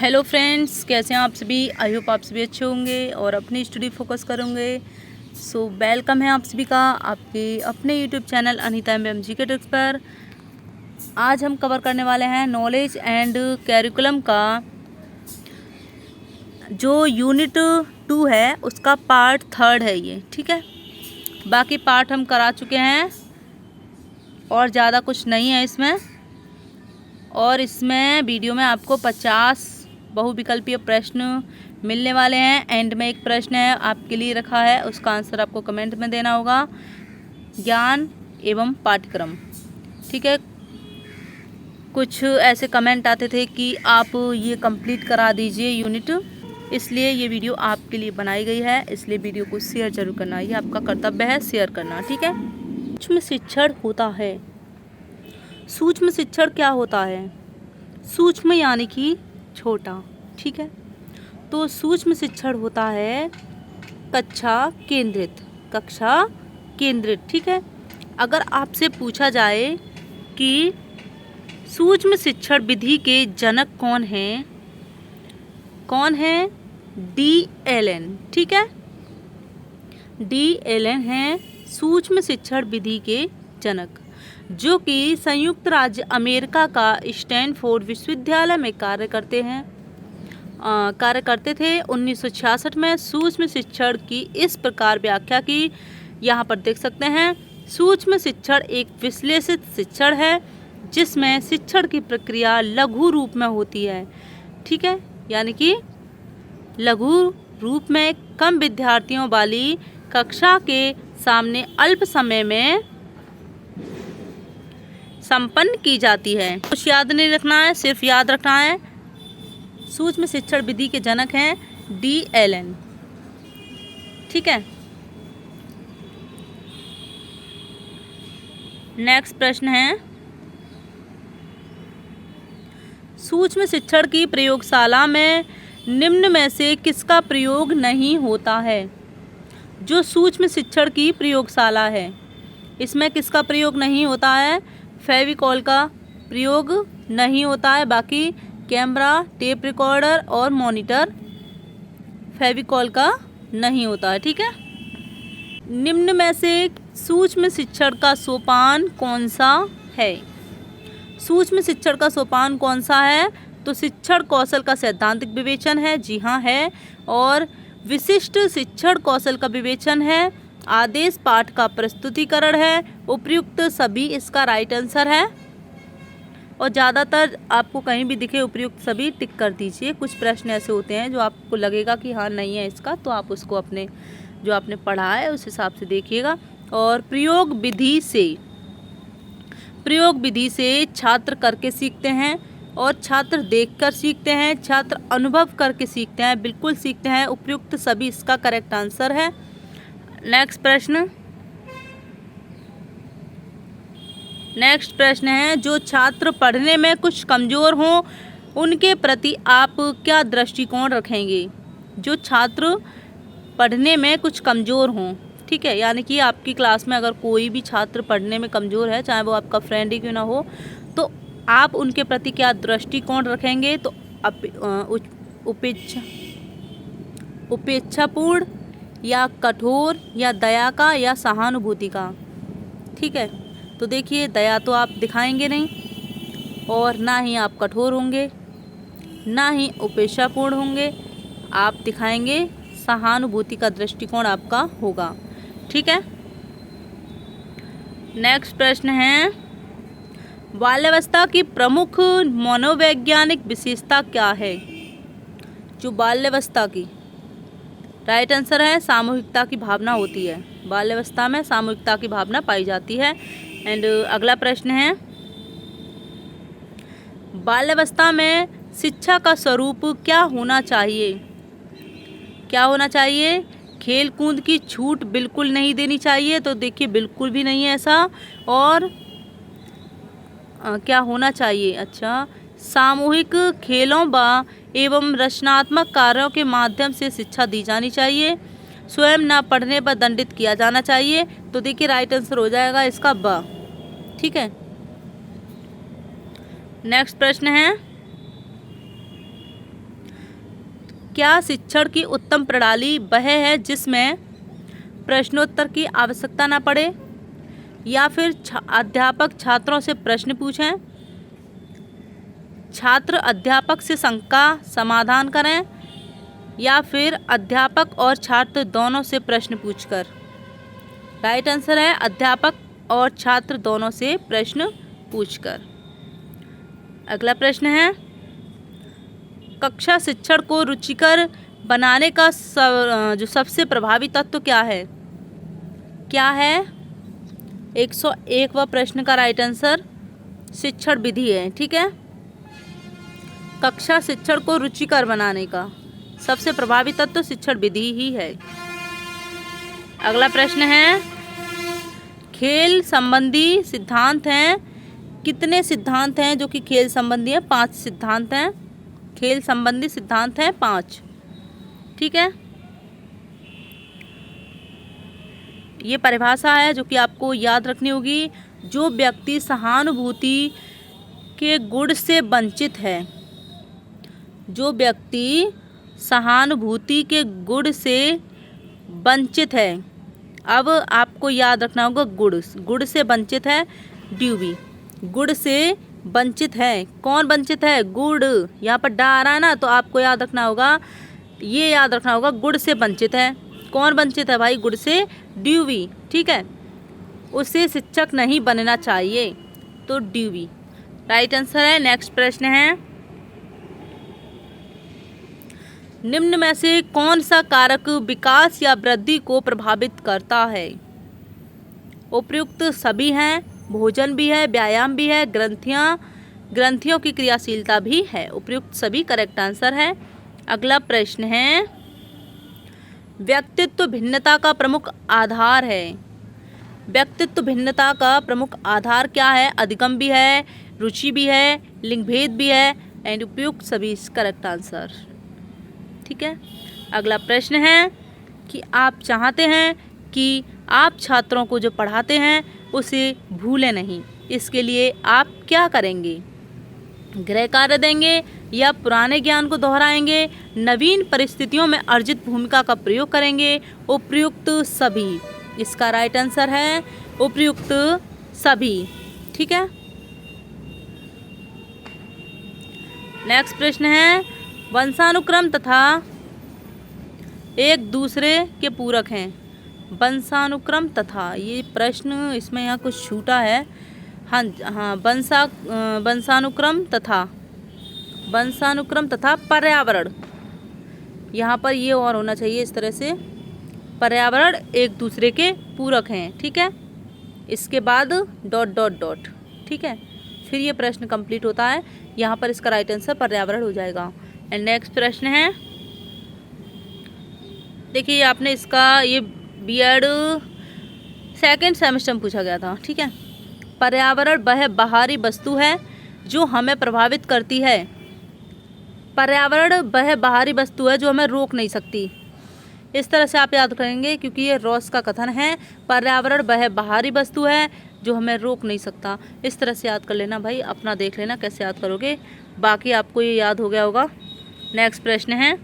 Hello friends, कैसे हैं आप सभी। आई होप आप सभी अच्छे होंगे और अपनी स्टडी फोकस करेंगे। सो वेलकम है आप सभी का आपके अपने यूट्यूब चैनल अनीता मैम जी के ट्रिक्स पर। आज हम कवर करने वाले हैं नॉलेज एंड कैरिकुलम का जो यूनिट 2 है उसका पार्ट 3 है ये, ठीक है। बाकी पार्ट हम करा चुके हैं और ज़्यादा कुछ नहीं है इसमें। और इसमें वीडियो में आपको 50 बहुविकल्पीय प्रश्न मिलने वाले हैं। एंड में एक प्रश्न है आपके लिए रखा है, उसका आंसर आपको कमेंट में देना होगा। ज्ञान एवं पाठ्यक्रम, ठीक है। कुछ ऐसे कमेंट आते थे कि आप ये कंप्लीट करा दीजिए यूनिट, इसलिए ये वीडियो आपके लिए बनाई गई है। इसलिए वीडियो को शेयर जरूर करना, ये आपका कर्तव्य है शेयर करना, ठीक है। सूक्ष्म शिक्षण होता है। सूक्ष्म शिक्षण क्या होता है? सूक्ष्म यानी कि छोटा, ठीक है। तो सूक्ष्म शिक्षण होता है कक्षा केंद्रित, कक्षा केंद्रित, ठीक है। अगर आपसे पूछा जाए कि सूक्ष्म शिक्षण विधि के जनक कौन हैं? कौन है? डी एलन, ठीक है। डी एलन हैं सूक्ष्म शिक्षण विधि के जनक, जो कि संयुक्त राज्य अमेरिका का स्टैनफोर्ड विश्वविद्यालय में कार्य करते थे। 1966 में सूक्ष्म शिक्षण की इस प्रकार व्याख्या की, यहाँ पर देख सकते हैं। सूक्ष्म शिक्षण एक विश्लेषित शिक्षण है जिसमें शिक्षण की प्रक्रिया लघु रूप में होती है, ठीक है। यानी कि लघु रूप में कम विद्यार्थियों वाली कक्षा के सामने अल्प समय में संपन्न की जाती है। कुछ याद नहीं रखना है, सिर्फ याद रखना है सूक्ष्म शिक्षण विधि के जनक हैं डी एलन, ठीक है। नेक्स्ट प्रश्न है, सूक्ष्म शिक्षण की प्रयोगशाला में निम्न में से किसका प्रयोग नहीं होता है? जो सूक्ष्म शिक्षण की प्रयोगशाला है इसमें किसका प्रयोग नहीं होता है? फेविकॉल का प्रयोग नहीं होता है। बाकी कैमरा, टेप रिकॉर्डर और मॉनिटर फेविकॉल का नहीं होता है, ठीक है। निम्न में से सूक्ष्म शिक्षण का सोपान कौन सा है? सूक्ष्म शिक्षण का सोपान कौन सा है? तो शिक्षण कौशल का सैद्धांतिक विवेचन है, जी हाँ है। और विशिष्ट शिक्षण कौशल का विवेचन है। आदेश पाठ का प्रस्तुतिकरण है। उपयुक्त सभी इसका राइट आंसर है। और ज़्यादातर आपको कहीं भी दिखे उपयुक्त सभी टिक कर दीजिए। कुछ प्रश्न ऐसे होते हैं जो आपको लगेगा कि हाँ नहीं है इसका, तो आप उसको अपने जो आपने पढ़ा है उस हिसाब से देखिएगा। और प्रयोग विधि से छात्र करके सीखते हैं और छात्र देखकर सीखते हैं, छात्र अनुभव करके सीखते हैं, बिल्कुल सीखते हैं। उपयुक्त सभी इसका करेक्ट आंसर है। नेक्स्ट प्रश्न है, जो छात्र पढ़ने में कुछ कमज़ोर हों उनके प्रति आप क्या दृष्टिकोण रखेंगे? जो छात्र पढ़ने में कुछ कमज़ोर हों, ठीक है। यानी कि आपकी क्लास में अगर कोई भी छात्र पढ़ने में कमज़ोर है, चाहे वो आपका फ्रेंड ही क्यों ना हो, तो आप उनके प्रति क्या दृष्टिकोण रखेंगे? तो उपेक्षापूर्ण या कठोर या दया का या सहानुभूति का, ठीक है। तो देखिए, दया तो आप दिखाएंगे नहीं और ना ही आप कठोर होंगे, ना ही उपेक्षापूर्ण होंगे। आप दिखाएंगे सहानुभूति का दृष्टिकोण आपका होगा, ठीक है। नेक्स्ट प्रश्न है, बाल्यावस्था की प्रमुख मनोवैज्ञानिक विशेषता क्या है? जो बाल्यावस्था की राइट आंसर है सामूहिकता की भावना होती है। बाल्यावस्था में सामूहिकता की भावना पाई जाती है। एंड अगला प्रश्न है, बाल्यावस्था में शिक्षा का स्वरूप क्या होना चाहिए? क्या होना चाहिए? खेल कूद की छूट बिल्कुल नहीं देनी चाहिए, तो देखिए बिल्कुल भी नहीं है ऐसा। और क्या होना चाहिए? अच्छा, सामूहिक खेलों एवं रचनात्मक कार्यों के माध्यम से शिक्षा दी जानी चाहिए। स्वयं ना पढ़ने पर दंडित किया जाना चाहिए। तो देखिए राइट आंसर हो जाएगा इसका ब, ठीक है। नेक्स्ट प्रश्न है, क्या शिक्षण की उत्तम प्रणाली वह है जिसमें प्रश्नोत्तर की आवश्यकता न पड़े, या फिर अध्यापक छात्रों से प्रश्न पूछें, छात्र अध्यापक से शंका समाधान करें, या फिर अध्यापक और छात्र दोनों से प्रश्न पूछकर? राइट आंसर है अध्यापक और छात्र दोनों से प्रश्न पूछकर। अगला प्रश्न है, कक्षा शिक्षण को रुचिकर बनाने का जो सबसे प्रभावी तत्व क्या है? क्या है? 101वां प्रश्न का राइट आंसर शिक्षण विधि है। ठीक है, कक्षा शिक्षण को रुचिकर बनाने का सबसे प्रभावी तत्व शिक्षण विधि ही है। अगला प्रश्न है, खेल संबंधी सिद्धांत हैं। कितने सिद्धांत हैं जो कि खेल संबंधी है? 5 सिद्धांत हैं। खेल संबंधी सिद्धांत हैं 5। ठीक है, ये परिभाषा है जो कि आपको याद रखनी होगी। जो व्यक्ति सहानुभूति के गुण से वंचित है, जो व्यक्ति सहानुभूति के गुण से वंचित है, अब आपको याद रखना होगा गुण से वंचित है, ड्यूबी गुण से वंचित है। कौन वंचित है? गुड़। यहाँ पर डा आ रहा है ना, तो आपको याद रखना होगा, ये याद रखना होगा गुड़ से वंचित है। कौन वंचित है भाई? गुड़ से ड्यूबी। ठीक है, उसे शिक्षक नहीं बनना चाहिए, तो ड्यूबी राइट आंसर है। नेक्स्ट प्रश्न है, निम्न में से कौन सा कारक विकास या वृद्धि को प्रभावित करता है? उपयुक्त सभी हैं, भोजन भी है, व्यायाम भी है, ग्रंथियों की क्रियाशीलता भी है। उपयुक्त सभी करेक्ट आंसर है। अगला प्रश्न है, व्यक्तित्व भिन्नता का प्रमुख आधार है। व्यक्तित्व भिन्नता का प्रमुख आधार क्या है? अधिगम भी है, रुचि भी है, लिंग भेद भी है, एंड उपयुक्त सभी करेक्ट आंसर। ठीक है, अगला प्रश्न है कि आप चाहते हैं कि आप छात्रों को जो पढ़ाते हैं उसे भूलें नहीं, इसके लिए आप क्या करेंगे? गृह कार्य देंगे या पुराने ज्ञान को दोहराएंगे, नवीन परिस्थितियों में अर्जित भूमिका का प्रयोग करेंगे? उपयुक्त सभी इसका राइट आंसर है, उपयुक्त सभी। ठीक है, नेक्स्ट प्रश्न है, वंशानुक्रम तथा एक दूसरे के पूरक हैं। वंशानुक्रम तथा, ये प्रश्न इसमें यहाँ कुछ छूटा है। हाँ, वंशानुक्रम तथा पर्यावरण, यहाँ पर ये और होना चाहिए इस तरह से, पर्यावरण एक दूसरे के पूरक हैं। ठीक है, इसके बाद ... ठीक है, फिर ये प्रश्न कंप्लीट होता है। यहाँ पर इसका राइट आंसर पर्यावरण हो जाएगा। एंड नेक्स्ट प्रश्न है, देखिए आपने इसका ये बीएड सेकेंड सेमेस्टर में पूछा गया था। ठीक है, पर्यावरण वह बाहरी वस्तु है जो हमें प्रभावित करती है। पर्यावरण वह बाहरी वस्तु है जो हमें रोक नहीं सकती। इस तरह से आप याद करेंगे क्योंकि ये रॉस का कथन है। पर्यावरण वह बाहरी वस्तु है जो हमें रोक नहीं सकता। इस तरह से याद कर लेना भाई, अपना देख लेना कैसे याद करोगे, बाकी आपको ये याद हो गया होगा। नेक्स्ट प्रश्न है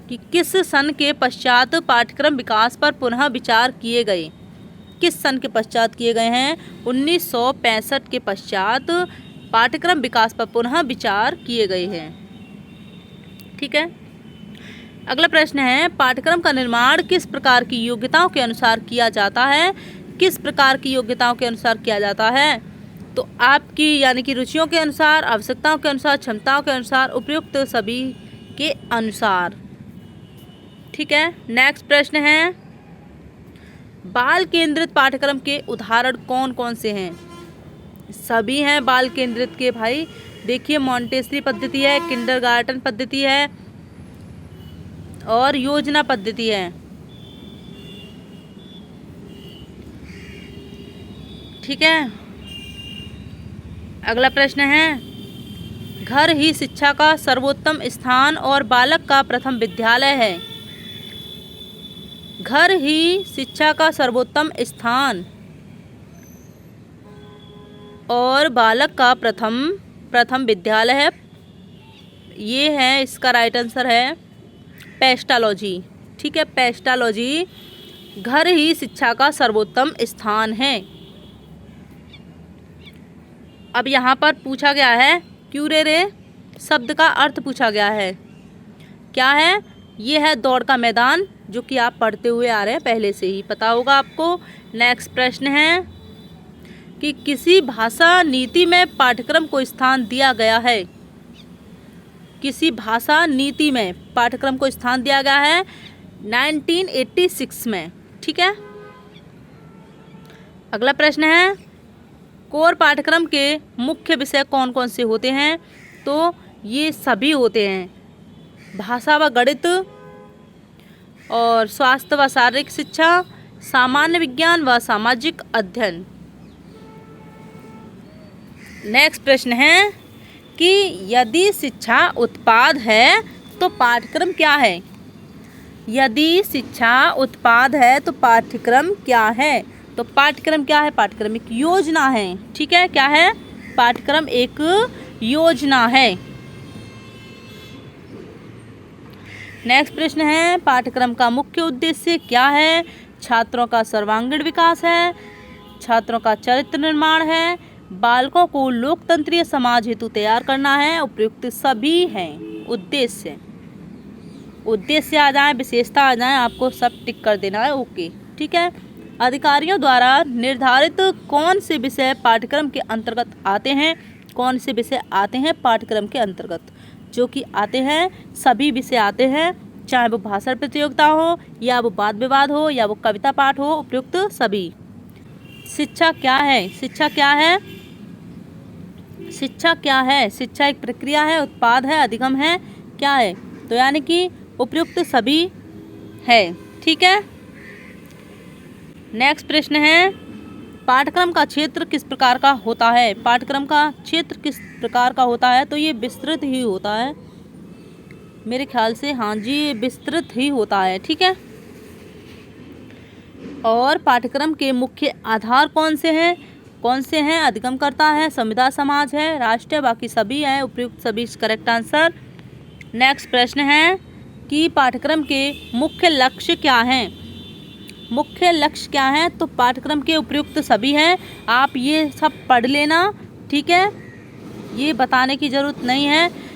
कि किस सन के पश्चात पाठ्यक्रम विकास पर पुनः विचार किए गए? किस सन के पश्चात किए गए हैं? 1965 के पश्चात पाठ्यक्रम विकास पर पुनः विचार किए गए हैं। ठीक है, अगला प्रश्न है, पाठ्यक्रम का निर्माण किस प्रकार की योग्यताओं के अनुसार किया जाता है? किस प्रकार की योग्यताओं के अनुसार किया जाता है? तो आपकी यानी कि रुचियों के अनुसार, आवश्यकताओं के अनुसार, क्षमताओं के अनुसार, उपयुक्त सभी के अनुसार। ठीक है, नेक्स्ट प्रश्न है, बाल केंद्रित पाठ्यक्रम के उदाहरण कौन कौन से हैं? सभी हैं बाल केंद्रित के भाई। देखिए, मॉन्टेसरी पद्धति है, किंडरगार्टन पद्धति है और योजना पद्धति है। ठीक है, अगला प्रश्न है, घर ही शिक्षा का सर्वोत्तम स्थान और बालक का प्रथम विद्यालय है। घर ही शिक्षा का सर्वोत्तम स्थान और बालक का प्रथम विद्यालय है। ये है इसका राइट आंसर है। पेस्टालॉजी, ठीक है, पेस्टालॉजी। घर ही शिक्षा का सर्वोत्तम स्थान है। अब यहाँ पर पूछा गया है क्यूरेरे शब्द का अर्थ पूछा गया है, क्या है? ये है दौड़ का मैदान, जो कि आप पढ़ते हुए आ रहे हैं, पहले से ही पता होगा आपको। नेक्स्ट प्रश्न है कि किसी भाषा नीति में पाठ्यक्रम को स्थान दिया गया है। किसी भाषा नीति में पाठ्यक्रम को स्थान दिया गया है 1986 में, ठीक है। अगला प्रश्न है कोर पाठ्यक्रम के मुख्य विषय कौन कौन से होते हैं? तो ये सभी होते हैं, भाषा व गणित और स्वास्थ्य व शारीरिक शिक्षा, सामान्य विज्ञान व सामाजिक अध्ययन। नेक्स्ट प्रश्न है कि यदि शिक्षा उत्पाद है तो पाठ्यक्रम क्या है? यदि शिक्षा उत्पाद है तो पाठ्यक्रम क्या है? तो पाठ्यक्रम क्या है? पाठ्यक्रम एक योजना है, ठीक है। क्या है? पाठ्यक्रम एक योजना है। नेक्स्ट प्रश्न है पाठ्यक्रम का मुख्य उद्देश्य क्या है? छात्रों का सर्वांगीण विकास है, छात्रों का चरित्र निर्माण है, बालकों को लोकतंत्रीय समाज हेतु तैयार करना है। उपयुक्त सभी हैं। उद्देश्य आ जाए, विशेषता आ जाए, आपको सब टिक कर देना है, ओके, ठीक है। अधिकारियों द्वारा निर्धारित कौन से विषय पाठ्यक्रम के अंतर्गत आते हैं? कौन से विषय आते हैं पाठ्यक्रम के अंतर्गत? जो कि आते हैं, सभी विषय आते हैं, चाहे वो भाषण प्रतियोगिता हो या वो वाद विवाद हो या वो कविता पाठ हो, उपयुक्त सभी। शिक्षा क्या है? शिक्षा क्या है? शिक्षा क्या है? शिक्षा एक प्रक्रिया है, उत्पाद है, अधिगम है, क्या है? तो यानी कि उपयुक्त सभी है, ठीक है। नेक्स्ट प्रश्न है पाठ्यक्रम का क्षेत्र किस प्रकार का होता है? पाठ्यक्रम का क्षेत्र किस प्रकार का होता है? तो ये विस्तृत ही होता है मेरे ख्याल से, हाँ जी, विस्तृत ही होता है, ठीक है। और पाठ्यक्रम के मुख्य आधार कौन से हैं? कौन से हैं? अधिगमकर्ता है, संविदा समाज है, राष्ट्र, बाकी सभी हैं, उपयुक्त सभी करेक्ट आंसर। नेक्स्ट प्रश्न है कि पाठ्यक्रम के मुख्य लक्ष्य क्या हैं? मुख्य लक्ष्य क्या है? तो पाठ्यक्रम के उपयुक्त सभी हैं, आप ये सब पढ़ लेना, ठीक है, ये बताने की ज़रूरत नहीं है,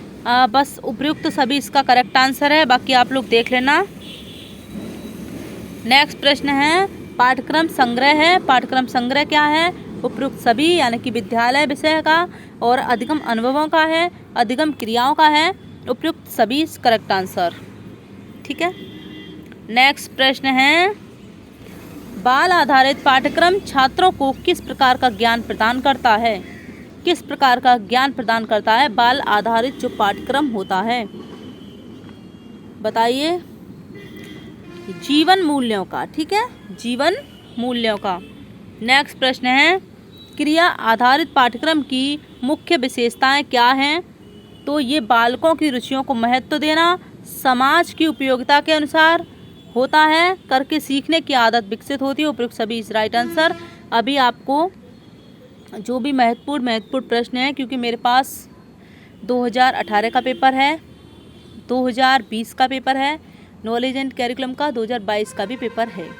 बस उपयुक्त सभी इसका करेक्ट आंसर है, बाकी आप लोग देख लेना। नेक्स्ट प्रश्न है पाठ्यक्रम संग्रह है। पाठ्यक्रम संग्रह क्या है? उपयुक्त सभी, यानी कि विद्यालय विषय का और अधिगम अनुभवों का है, अधिगम क्रियाओं का है, उपयुक्त सभी करेक्ट आंसर, ठीक है। नेक्स्ट प्रश्न है बाल आधारित पाठ्यक्रम छात्रों को किस प्रकार का ज्ञान प्रदान करता है? किस प्रकार का ज्ञान प्रदान करता है बाल आधारित जो पाठ्यक्रम होता है? बताइए। जीवन मूल्यों का, ठीक है, जीवन मूल्यों का। नेक्स्ट प्रश्न है क्रिया आधारित पाठ्यक्रम की मुख्य विशेषताएं क्या हैं? तो ये बालकों की रुचियों को महत्व देना, समाज की उपयोगिता के अनुसार होता है, करके सीखने की आदत विकसित होती है, उपयुक्त सभी इस राइट आंसर। अभी आपको जो भी महत्वपूर्ण प्रश्न है, क्योंकि मेरे पास 2018 का पेपर है, 2020 का पेपर है, नॉलेज एंड कैरिकुलम का 2022 का भी पेपर है,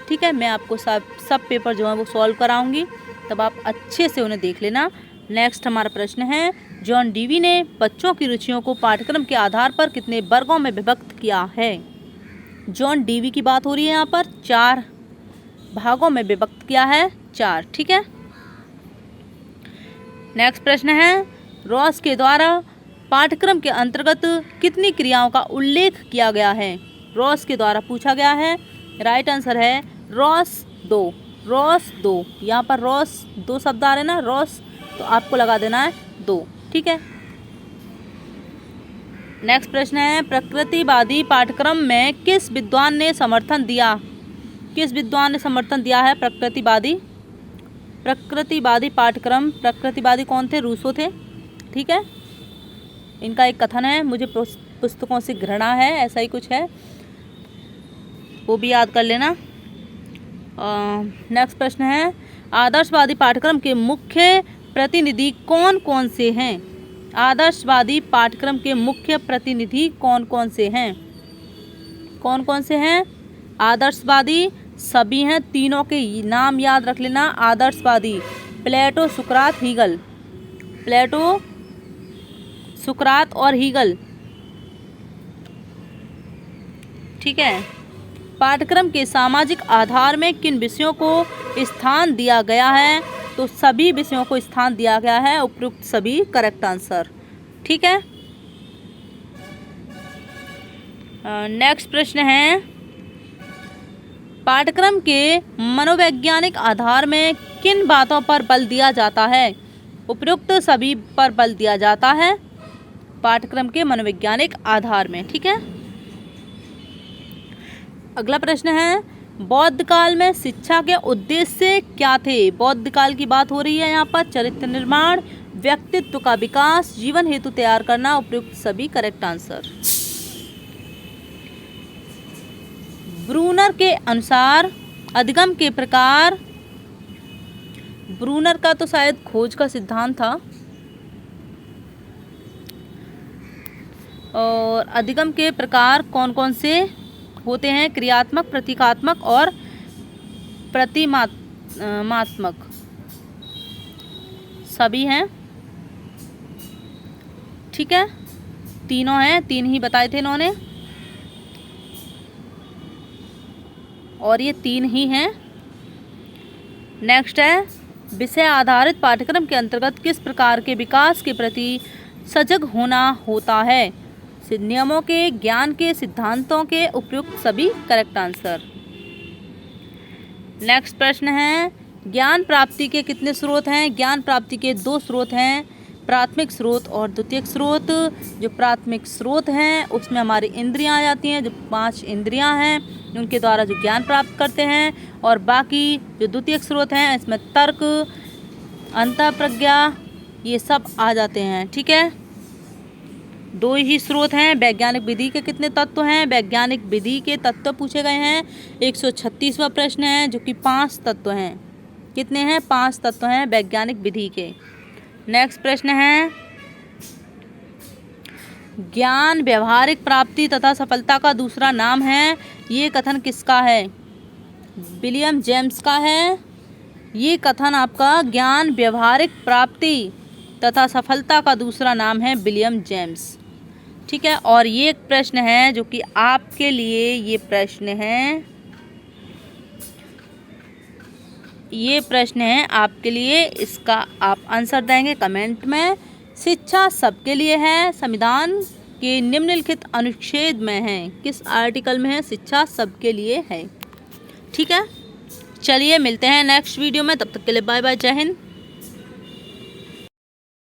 ठीक है। मैं आपको सब पेपर जो है वो सॉल्व कराऊंगी, तब आप अच्छे से उन्हें देख लेना। नेक्स्ट हमारा प्रश्न है जॉन डीवी ने बच्चों की रुचियों को पाठ्यक्रम के आधार पर कितने वर्गों में विभक्त किया है? जॉन डीवी की बात हो रही है यहाँ पर, 4 भागों में विभक्त किया है, 4, ठीक है। नेक्स्ट प्रश्न है रॉस के द्वारा पाठ्यक्रम के अंतर्गत कितनी क्रियाओं का उल्लेख किया गया है? रॉस के द्वारा पूछा गया है, राइट आंसर है रॉस 2। रॉस 2, यहाँ पर रॉस 2 शब्द आ रहे ना, रॉस, तो आपको लगा देना है 2, ठीक है। नेक्स्ट प्रश्न है प्रकृतिवादी पाठ्यक्रम में किस विद्वान ने समर्थन दिया? किस विद्वान ने समर्थन दिया है प्रकृतिवादी पाठ्यक्रम? प्रकृतिवादी कौन थे? रूसो थे, ठीक है। इनका एक कथन है, मुझे पुस्तकों से घृणा है, ऐसा ही कुछ है, वो भी याद कर लेना। नेक्स्ट प्रश्न है आदर्शवादी पाठ्यक्रम के मुख्य प्रतिनिधि कौन कौन से हैं? आदर्शवादी पाठ्यक्रम के मुख्य प्रतिनिधि कौन कौन से हैं? कौन कौन से हैं? आदर्शवादी सभी हैं, तीनों के नाम याद रख लेना। आदर्शवादी प्लेटो, सुकरात, हीगल। प्लेटो, सुकरात और हीगल, ठीक है। पाठ्यक्रम के सामाजिक आधार में किन विषयों को स्थान दिया गया है? तो सभी विषयों को स्थान दिया गया है, उपयुक्त सभी करेक्ट आंसर, ठीक है। नेक्स्ट प्रश्न है, पाठ्यक्रम के मनोवैज्ञानिक आधार में किन बातों पर बल दिया जाता है? उपयुक्त सभी पर बल दिया जाता है पाठ्यक्रम के मनोवैज्ञानिक आधार में, ठीक है। अगला प्रश्न है, बौद्ध काल में शिक्षा के उद्देश्य क्या थे? बौद्ध काल की बात हो रही है यहाँ पर। चरित्र निर्माण, व्यक्तित्व का विकास, जीवन हेतु तैयार करना, उपयुक्त सभी करेक्ट आंसर। ब्रूनर के अनुसार अधिगम के प्रकार, ब्रूनर का तो शायद खोज का सिद्धांत था, और अधिगम के प्रकार कौन कौन से होते हैं? क्रियात्मक, प्रतीकात्मक और प्रतिमात्मक, सभी हैं, ठीक है। तीनों हैं, तीन ही बताए थे इन्होंने, और ये तीन ही हैं। नेक्स्ट है, विषय आधारित पाठ्यक्रम के अंतर्गत किस प्रकार के विकास के प्रति सजग होना होता है? नियमों के, ज्ञान के, सिद्धांतों के, उपयुक्त सभी करेक्ट आंसर। नेक्स्ट प्रश्न है, ज्ञान प्राप्ति के कितने स्रोत हैं? ज्ञान प्राप्ति के 2 स्रोत हैं, प्राथमिक स्रोत और द्वितीयक स्रोत। जो प्राथमिक स्रोत हैं उसमें हमारी इंद्रियां आ जाती हैं, जो 5 इंद्रियां हैं उनके द्वारा जो ज्ञान प्राप्त करते हैं, और बाकी जो द्वितीयक स्रोत हैं इसमें तर्क, अंतःप्रज्ञा, ये सब आ जाते हैं, ठीक है। 2 ही स्रोत हैं। वैज्ञानिक विधि के कितने तत्व हैं? वैज्ञानिक विधि के तत्व पूछे गए हैं। 136वां प्रश्न है जो कि 5 तत्व हैं। कितने हैं? 5 तत्व हैं वैज्ञानिक विधि के। नेक्स्ट प्रश्न है, ज्ञान व्यवहारिक प्राप्ति तथा सफलता का दूसरा नाम है, ये कथन किसका है? विलियम जेम्स का है। ये कथन आपका ज्ञान व्यवहारिक प्राप्ति तथा सफलता का दूसरा नाम है विलियम जेम्स, ठीक है। और ये एक प्रश्न है जो कि आपके लिए ये प्रश्न है आपके लिए, इसका आप आंसर देंगे कमेंट में। शिक्षा सबके लिए है, संविधान के निम्नलिखित अनुच्छेद में है, किस आर्टिकल में है? शिक्षा सबके लिए है, ठीक है। चलिए मिलते हैं नेक्स्ट वीडियो में, तब तक के लिए बाय बाय, जय हिंद।